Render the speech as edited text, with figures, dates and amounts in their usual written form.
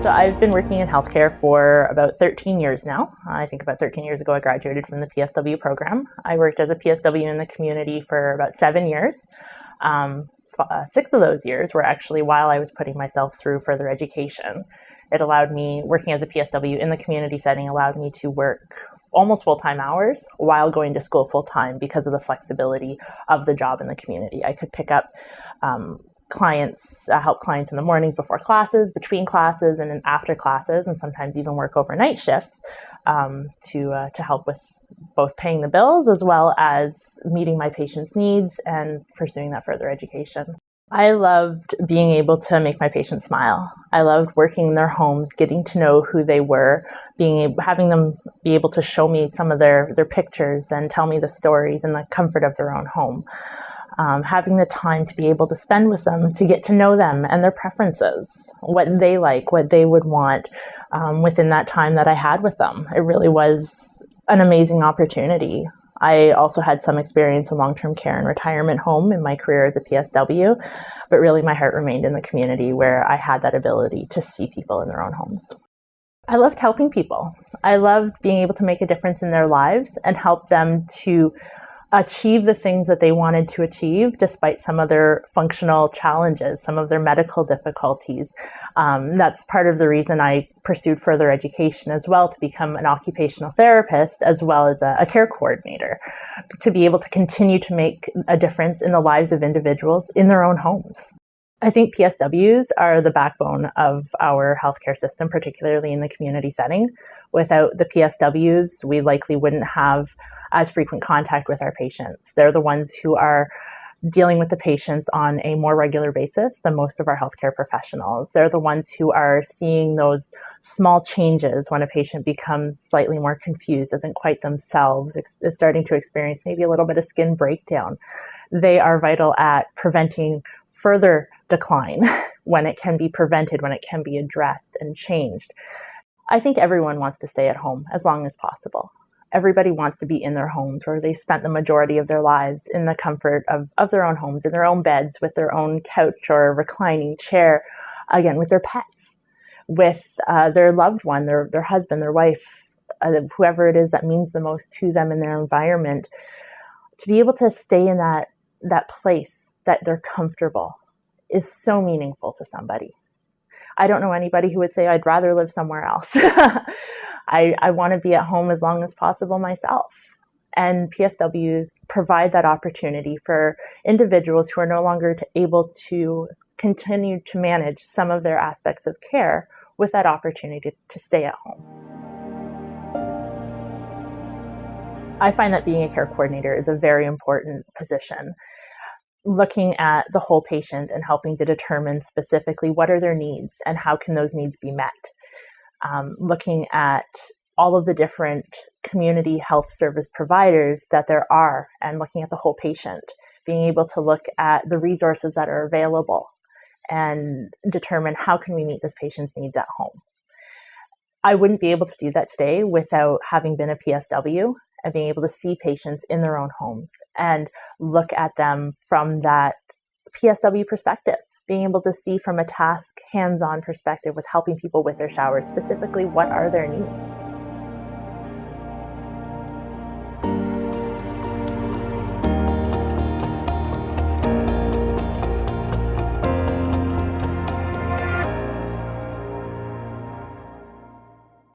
So I've been working in healthcare for about 13 years now. I think about 13 years ago I graduated from the PSW program. I worked as a PSW in the community for about 7 years. 6 of those years were actually while I was putting myself through further education. It allowed me, working as a PSW in the community setting, allowed me to work almost full-time hours while going to school full-time because of the flexibility of the job in the community. I could pick up clients, help clients in the mornings before classes, between classes, and then after classes, and sometimes even work overnight shifts to help with both paying the bills as well as meeting my patients' needs and pursuing that further education. I loved being able to make my patients smile. I loved working in their homes, getting to know who they were, having them be able to show me some of their pictures and tell me the stories in the comfort of their own home. Having the time to be able to spend with them, to get to know them and their preferences, what they like, what they would want within that time that I had with them. It really was an amazing opportunity. I also had some experience in long-term care and retirement home in my career as a PSW, but really my heart remained in the community where I had that ability to see people in their own homes. I loved helping people. I loved being able to make a difference in their lives and help them to achieve the things that they wanted to achieve despite some of their functional challenges, some of their medical difficulties. That's part of the reason I pursued further education as well, to become an occupational therapist as well as a care coordinator, to be able to continue to make a difference in the lives of individuals in their own homes. I think PSWs are the backbone of our healthcare system, particularly in the community setting. Without the PSWs, we likely wouldn't have as frequent contact with our patients. They're the ones who are dealing with the patients on a more regular basis than most of our healthcare professionals. They're the ones who are seeing those small changes when a patient becomes slightly more confused, isn't quite themselves, is starting to experience maybe a little bit of skin breakdown. They are vital at preventing further decline when it can be prevented, when it can be addressed and changed. I think everyone wants to stay at home as long as possible. Everybody wants to be in their homes where they spent the majority of their lives in the comfort of their own homes, in their own beds, with their own couch or reclining chair, again, with their pets, with their loved one, their husband, their wife, whoever it is that means the most to them in their environment. To be able to stay in that place that they're comfortable is so meaningful to somebody. I don't know anybody who would say, I'd rather live somewhere else. I want to be at home as long as possible myself. And PSWs provide that opportunity for individuals who are no longer able to continue to manage some of their aspects of care with that opportunity to stay at home. I find that being a care coordinator is a very important position. Looking at the whole patient and helping to determine specifically what are their needs and how can those needs be met. Looking at all of the different community health service providers that there are and looking at the whole patient, being able to look at the resources that are available and determine how can we meet this patient's needs at home. I wouldn't be able to do that today without having been a PSW and being able to see patients in their own homes and look at them from that PSW perspective, being able to see from a task hands-on perspective with helping people with their showers, specifically what are their needs.